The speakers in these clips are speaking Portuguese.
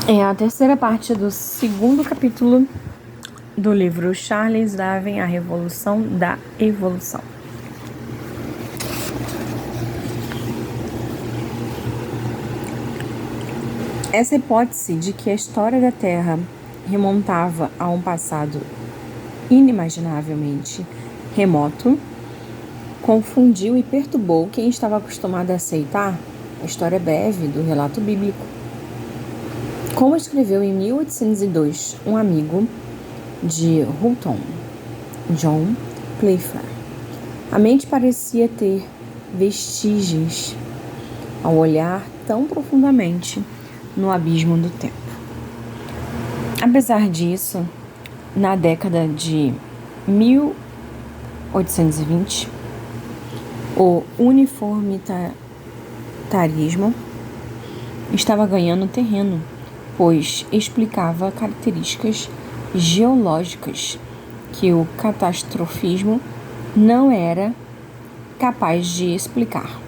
É a terceira parte do segundo capítulo do livro Charles Darwin, A Revolução da Evolução. Essa hipótese de que a história da Terra remontava a um passado inimaginavelmente remoto confundiu e perturbou quem estava acostumado a aceitar a história breve do relato bíblico. Como escreveu em 1802 um amigo de Hutton, John Playfair, a mente parecia ter vestígios ao olhar tão profundamente no abismo do tempo. Apesar disso, na década de 1820, o uniformitarismo estava ganhando terreno, pois explicava características geológicas que o catastrofismo não era capaz de explicar.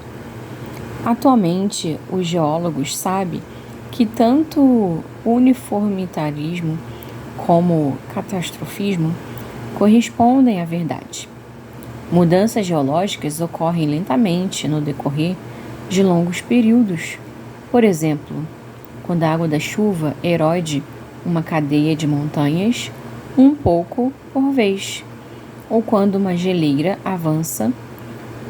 Atualmente, os geólogos sabem que tanto o uniformitarismo como o catastrofismo correspondem à verdade. Mudanças geológicas ocorrem lentamente no decorrer de longos períodos. Por exemplo, quando a água da chuva erode uma cadeia de montanhas um pouco por vez, ou quando uma geleira avança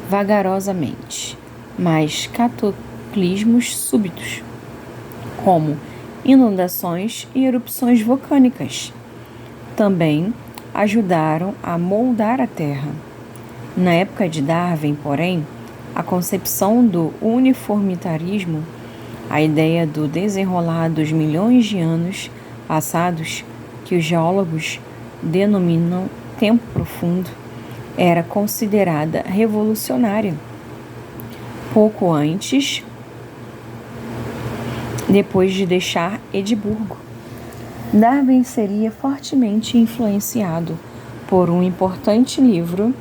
vagarosamente, mas cataclismos súbitos, como inundações e erupções vulcânicas, também ajudaram a moldar a Terra. Na época de Darwin, porém, a concepção do uniformitarismo, a ideia do desenrolar dos milhões de anos passados, que os geólogos denominam tempo profundo, era considerada revolucionária. Pouco antes, depois de deixar Edimburgo, Darwin seria fortemente influenciado por um importante livro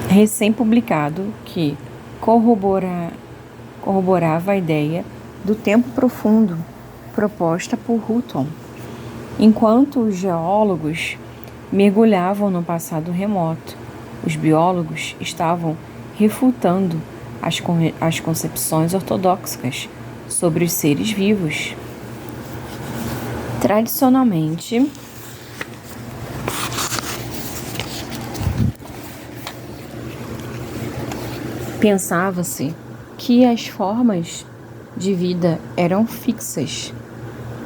recém-publicado que corroborava a ideia do tempo profundo proposta por Hutton. Enquanto os geólogos mergulhavam no passado remoto, os biólogos estavam refutando as concepções ortodoxas sobre os seres vivos. Tradicionalmente, pensava-se que as formas de vida eram fixas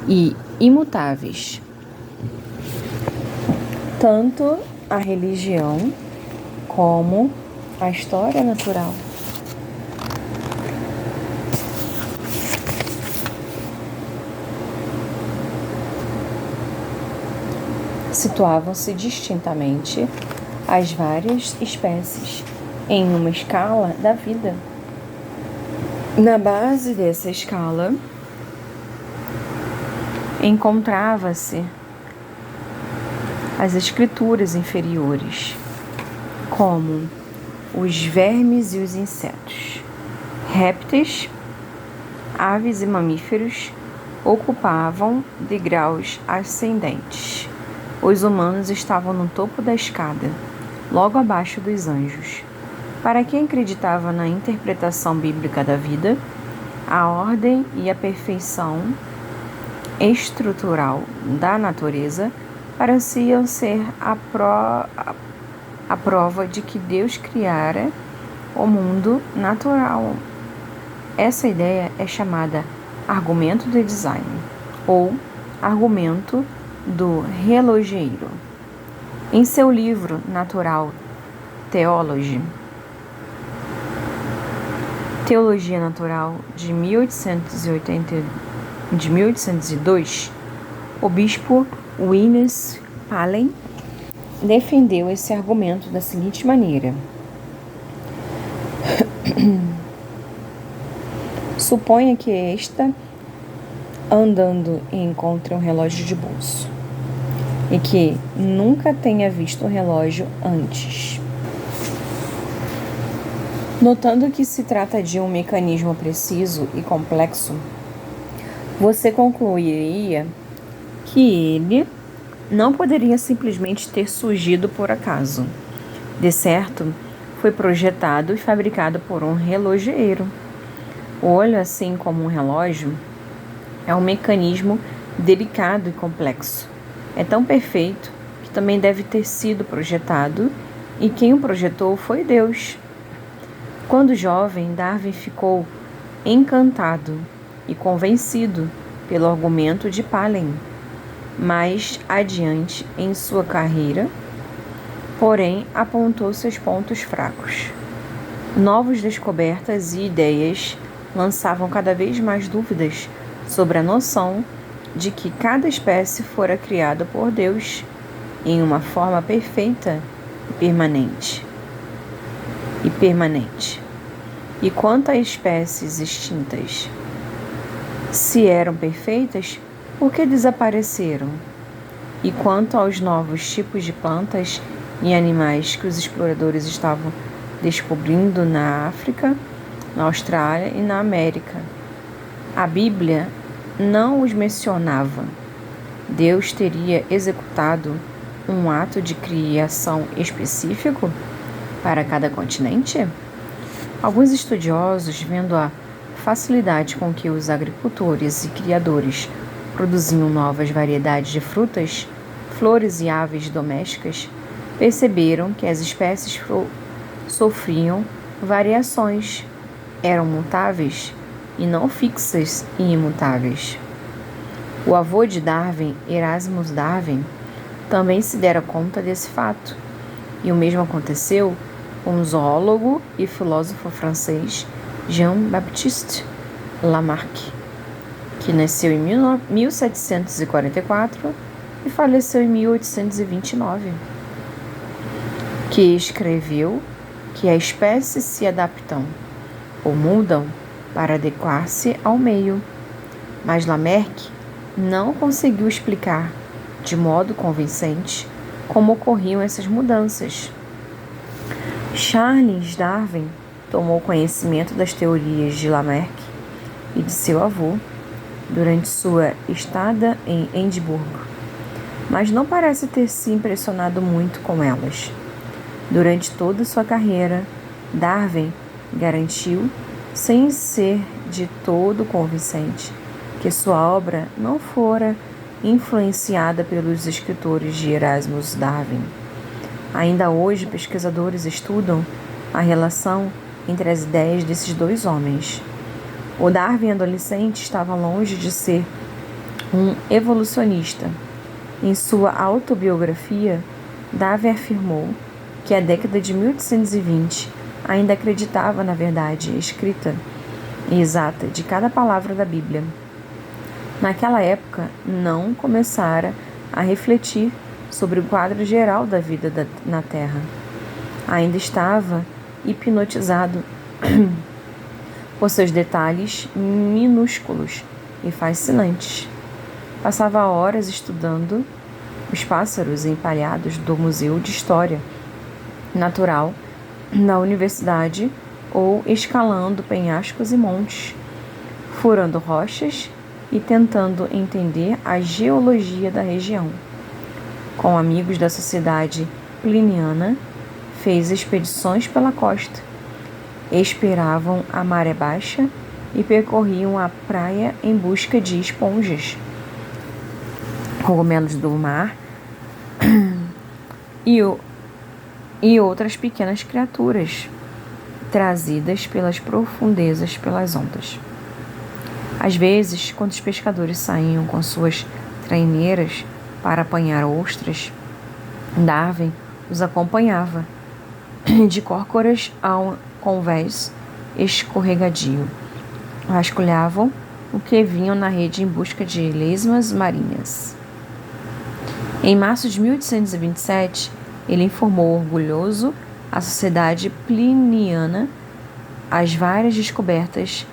e imutáveis. Tanto a religião como a história natural. Situavam-se distintamente as várias espécies em uma escala da vida. Na base dessa escala, encontrava-se as escrituras inferiores, como os vermes e os insetos. Répteis, aves e mamíferos ocupavam degraus ascendentes. Os humanos estavam no topo da escada, logo abaixo dos anjos. Para quem acreditava na interpretação bíblica da vida, a ordem e a perfeição estrutural da natureza pareciam ser a prova de que Deus criara o mundo natural. Essa ideia é chamada argumento de design ou argumento do relojeiro. Em seu livro Natural Theology, Teologia Natural, de 1802, o bispo Williams Paley defendeu esse argumento da seguinte maneira: suponha que esta andando encontre um relógio de bolso e que nunca tenha visto um relógio antes. Notando que se trata de um mecanismo preciso e complexo, você concluiria que ele não poderia simplesmente ter surgido por acaso. De certo, foi projetado e fabricado por um relojoeiro. O olho, assim como um relógio, é um mecanismo delicado e complexo. É tão perfeito que também deve ter sido projetado, e quem o projetou foi Deus. Quando jovem, Darwin ficou encantado e convencido pelo argumento de Paley. Mais adiante em sua carreira, porém, apontou seus pontos fracos. Novas descobertas e ideias lançavam cada vez mais dúvidas sobre a noção de que cada espécie fora criada por Deus em uma forma perfeita e permanente. E quanto a espécies extintas, se eram perfeitas, por que desapareceram? E quanto aos novos tipos de plantas e animais que os exploradores estavam descobrindo na África, na Austrália e na América, a Bíblia não os mencionava. Deus teria executado um ato de criação específico para cada continente? Alguns estudiosos, vendo a facilidade com que os agricultores e criadores produziam novas variedades de frutas, flores e aves domésticas, perceberam que as espécies sofriam variações, eram mutáveis e não fixas e imutáveis. O avô de Darwin, Erasmus Darwin, também se dera conta desse fato, e o mesmo aconteceu com o zoólogo e filósofo francês Jean-Baptiste Lamarck, que nasceu em 1744 e faleceu em 1829, que escreveu que as espécies se adaptam ou mudam para adequar-se ao meio, mas Lamarck não conseguiu explicar de modo convincente como ocorriam essas mudanças. Charles Darwin tomou conhecimento das teorias de Lamarck e de seu avô durante sua estada em Edimburgo, mas não parece ter se impressionado muito com elas. Durante toda sua carreira, Darwin garantiu, sem ser de todo convincente, que sua obra não fora influenciada pelos escritores de Erasmus Darwin. Ainda hoje, pesquisadores estudam a relação entre as ideias desses dois homens. O Darwin adolescente estava longe de ser um evolucionista. Em sua autobiografia, Darwin afirmou que a década de 1820 ainda acreditava na verdade escrita e exata de cada palavra da Bíblia. Naquela época, não começara a refletir sobre o quadro geral da vida na Terra. Ainda estava hipnotizado por seus detalhes minúsculos e fascinantes. Passava horas estudando os pássaros empalhados do Museu de História Natural na universidade ou escalando penhascos e montes, furando rochas e tentando entender a geologia da região. Com amigos da Sociedade Pliniana, fez expedições pela costa. Esperavam a maré baixa e percorriam a praia em busca de esponjas, cogumelos do mar e outras pequenas criaturas trazidas pelas profundezas pelas ondas. Às vezes, quando os pescadores saíam com suas traineiras para apanhar ostras, Darwin os acompanhava de cócoras a um convés escorregadio. Vasculhavam o que vinham na rede em busca de lesmas marinhas. Em março de 1827, ele informou orgulhoso a Sociedade Pliniana as várias descobertas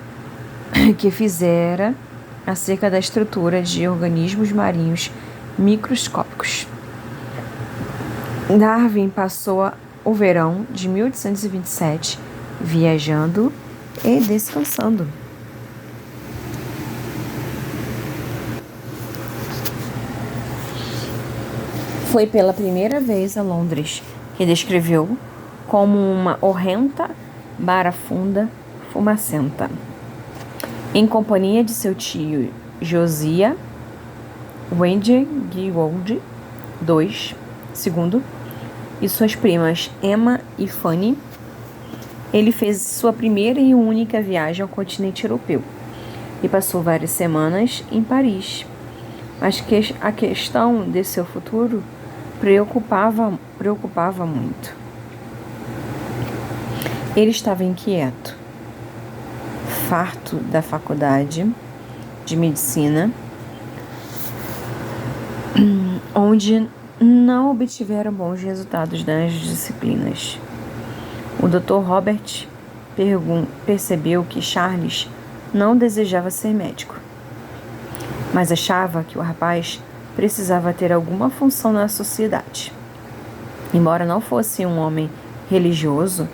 que fizera acerca da estrutura de organismos marinhos microscópicos. Darwin passou o verão de 1827 viajando e descansando. Foi pela primeira vez a Londres que descreveu como uma horrenda, barafunda, fumacenta. Em companhia de seu tio Josiah Wedgwood II e suas primas Emma e Fanny, ele fez sua primeira e única viagem ao continente europeu e passou várias semanas em Paris. Mas a questão de seu futuro preocupava muito. Ele estava inquieto, farto da faculdade de medicina, onde não obtiveram bons resultados nas disciplinas. O Dr. Robert percebeu que Charles não desejava ser médico, mas achava que o rapaz precisava ter alguma função na sociedade. Embora não fosse um homem religioso,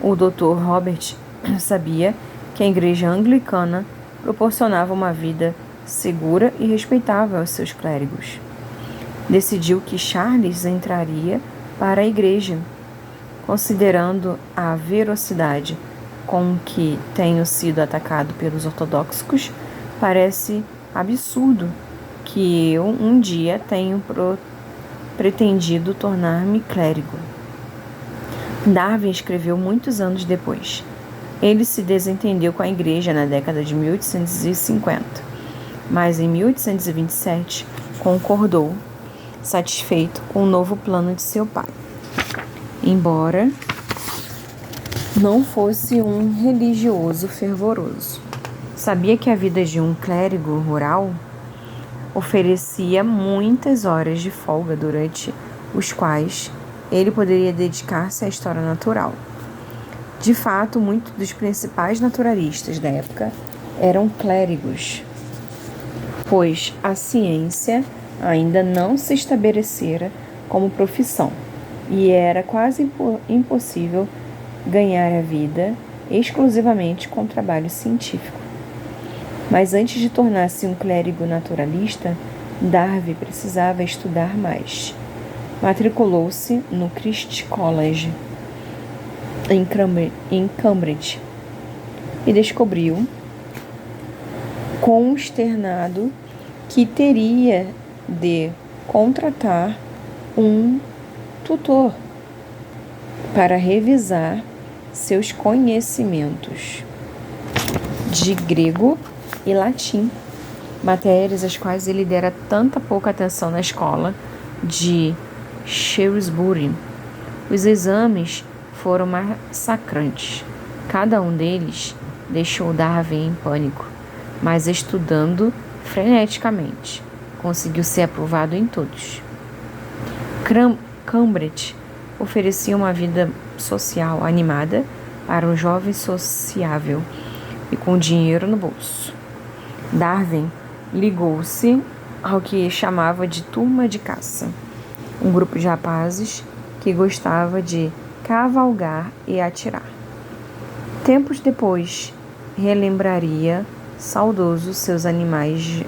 o Dr. Robert sabia que a igreja anglicana proporcionava uma vida segura e respeitável aos seus clérigos. Decidiu que Charles entraria para a igreja, considerando a velocidade com que tenho sido atacado pelos ortodoxos. Parece absurdo que eu um dia tenho pretendido tornar-me clérigo. Darwin escreveu muitos anos depois. Ele se desentendeu com a igreja na década de 1850, mas em 1827 concordou, satisfeito com o novo plano de seu pai. Embora não fosse um religioso fervoroso, sabia que a vida de um clérigo rural oferecia muitas horas de folga durante os quais ele poderia dedicar-se à história natural. De fato, muitos dos principais naturalistas da época eram clérigos, pois a ciência ainda não se estabelecera como profissão e era quase impossível ganhar a vida exclusivamente com trabalho científico. Mas antes de tornar-se um clérigo naturalista, Darwin precisava estudar mais. Matriculou-se no Christ's College, em Cambridge, e descobriu, consternado, que teria de contratar um tutor para revisar seus conhecimentos de grego e latim, matérias às quais ele dera tanta pouca atenção na escola de Shrewsbury. Os exames foram massacrantes. Cada um deles deixou Darwin em pânico, mas estudando freneticamente, conseguiu ser aprovado em todos. Cambridge oferecia uma vida social animada para um jovem sociável e com dinheiro no bolso. Darwin ligou-se ao que chamava de turma de caça, um grupo de rapazes que gostava de cavalgar e atirar. Tempos depois, relembraria saudoso seus animados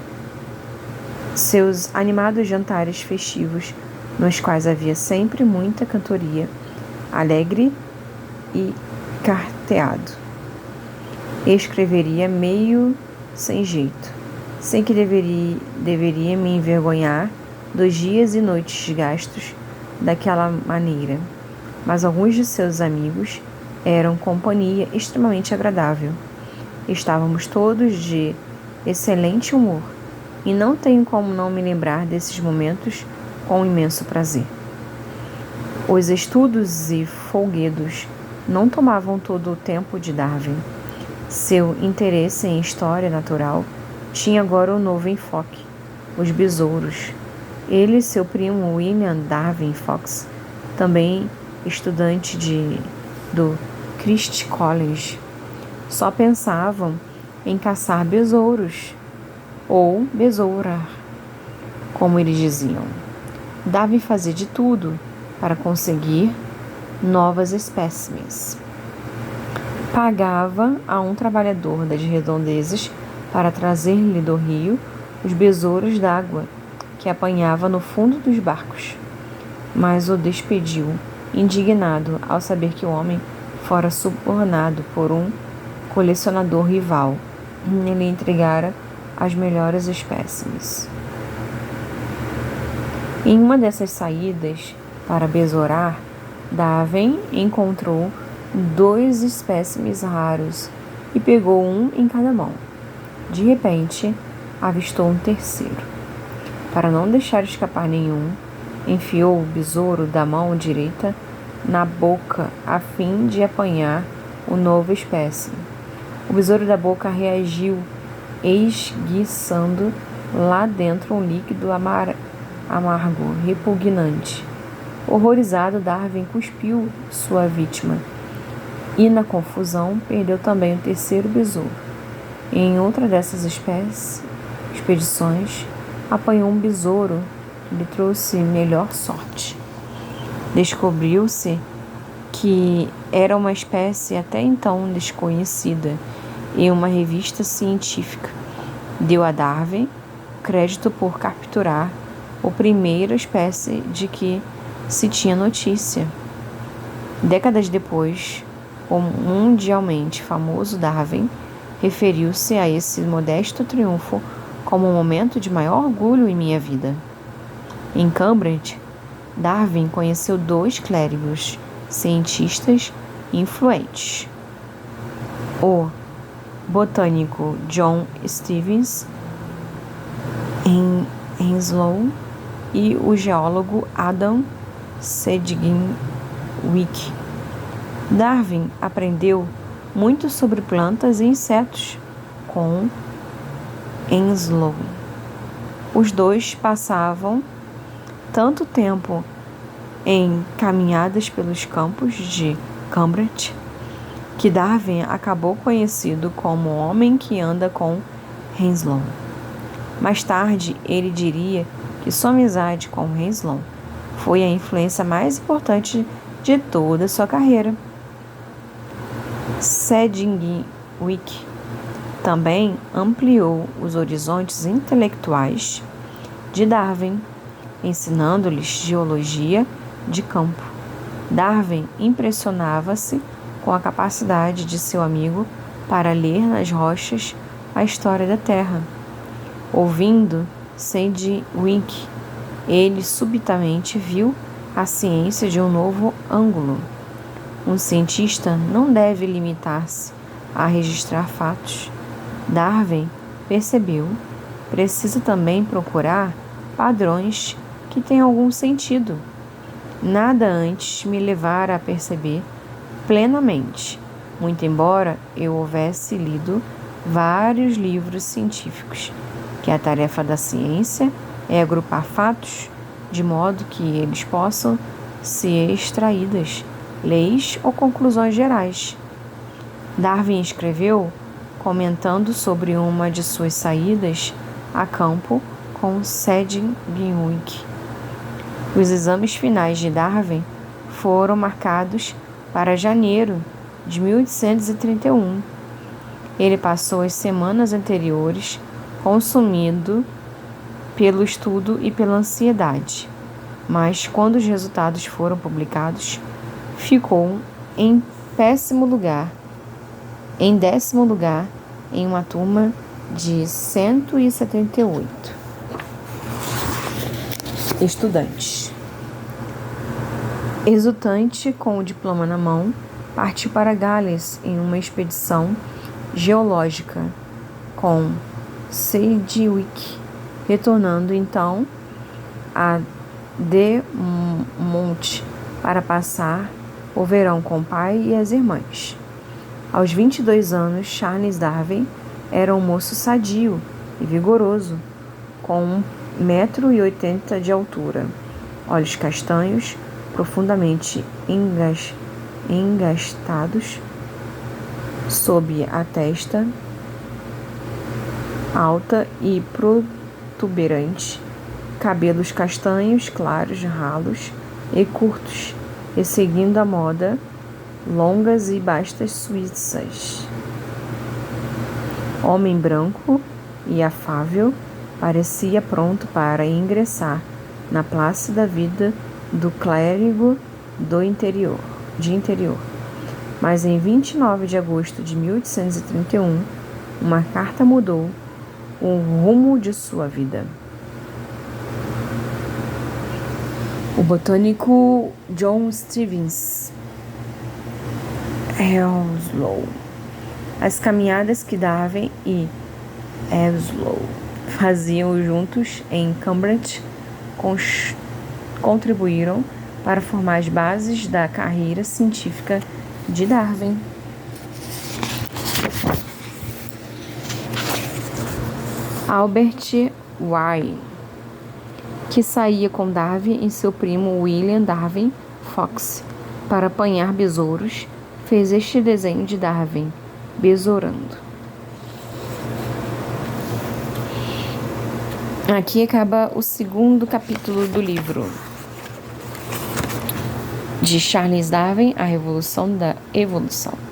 jantares festivos, nos quais havia sempre muita cantoria, alegre e carteado. Escreveria meio sem jeito, sem que deveria me envergonhar dos dias e noites gastos daquela maneira. Mas alguns de seus amigos eram companhia extremamente agradável. Estávamos todos de excelente humor, e não tenho como não me lembrar desses momentos com imenso prazer. Os estudos e folguedos não tomavam todo o tempo de Darwin. Seu interesse em história natural tinha agora um novo enfoque: os besouros. Ele e seu primo William Darwin Fox, também estudante do Christ's College, só pensavam em caçar besouros, ou besourar, como eles diziam. Darwin fazia de tudo para conseguir novas espécimes. Pagava a um trabalhador das redondezas para trazer-lhe do rio os besouros d'água que apanhava no fundo dos barcos. mas o despediu, indignado ao saber que o homem fora subornado por um colecionador rival. Ele entregara as melhores espécimes. Em uma dessas saídas para besourar, Darwin encontrou 2 espécimes raros e pegou um em cada mão. De repente, avistou um terceiro. Para não deixar escapar nenhum, enfiou o besouro da mão direita na boca a fim de apanhar o novo espécime. O besouro da boca reagiu, esguiçando lá dentro um líquido amargo, repugnante. Horrorizado, Darwin cuspiu sua vítima e, na confusão, perdeu também o terceiro besouro. Em outra dessas expedições, apanhou um besouro que lhe trouxe melhor sorte. Descobriu-se que era uma espécie até então desconhecida e uma revista científica deu a Darwin crédito por capturar a primeira espécie de que se tinha notícia. Décadas depois, o mundialmente famoso Darwin referiu-se a esse modesto triunfo como um momento de maior orgulho em minha vida. Em Cambridge, Darwin conheceu 2 clérigos cientistas influentes: o botânico John Stevens Henslow e o geólogo Adam Sedgwick. Darwin aprendeu muito sobre plantas e insetos com Henslow. Os 2 passavam tanto tempo em caminhadas pelos campos de Cambridge que Darwin acabou conhecido como o homem que anda com Henslow. Mais tarde, ele diria que sua amizade com Henslow foi a influência mais importante de toda a sua carreira. Sedgwick também ampliou os horizontes intelectuais de Darwin, ensinando-lhes geologia de campo. Darwin impressionava-se com a capacidade de seu amigo para ler nas rochas a história da Terra. Ouvindo Sedgwick, ele subitamente viu a ciência de um novo ângulo. Um cientista não deve limitar-se a registrar fatos. Darwin percebeu, precisa também procurar padrões que tenham algum sentido. Nada antes me levara a perceber plenamente, muito embora eu houvesse lido vários livros científicos, que a tarefa da ciência é agrupar fatos de modo que eles possam ser extraídas leis ou conclusões gerais. Darwin escreveu comentando sobre uma de suas saídas a campo com Sedgwick. Os exames finais de Darwin foram marcados para janeiro de 1831. Ele passou as semanas anteriores consumido pelo estudo e pela ansiedade, mas quando os resultados foram publicados, ficou em 10º lugar em uma turma de 178 estudantes. Exultante, com o diploma na mão, partiu para Gales em uma expedição geológica com Sedgwick, retornando então a De Monte para passar o verão com o pai e as irmãs. Aos 22 anos, Charles Darwin era um moço sadio e vigoroso, com 1,80 m de altura, olhos castanhos, profundamente engastados sob a testa alta e protuberante, cabelos castanhos claros, ralos e curtos, e seguindo a moda, longas e bastas suíças. Homem branco e afável, parecia pronto para ingressar na plácida vida do clérigo de interior. Mas em 29 de agosto de 1831, uma carta mudou o rumo de sua vida. O botânico John Stevens Henslow. As caminhadas que Darwin e Henslow faziam juntos em Cambridge contribuíram para formar as bases da carreira científica de Darwin. Albert Whyle, que saía com Darwin e seu primo William Darwin Fox para apanhar besouros, fez este desenho de Darwin besourando. Aqui acaba o segundo capítulo do livro de Charles Darwin, A Revolução da Evolução.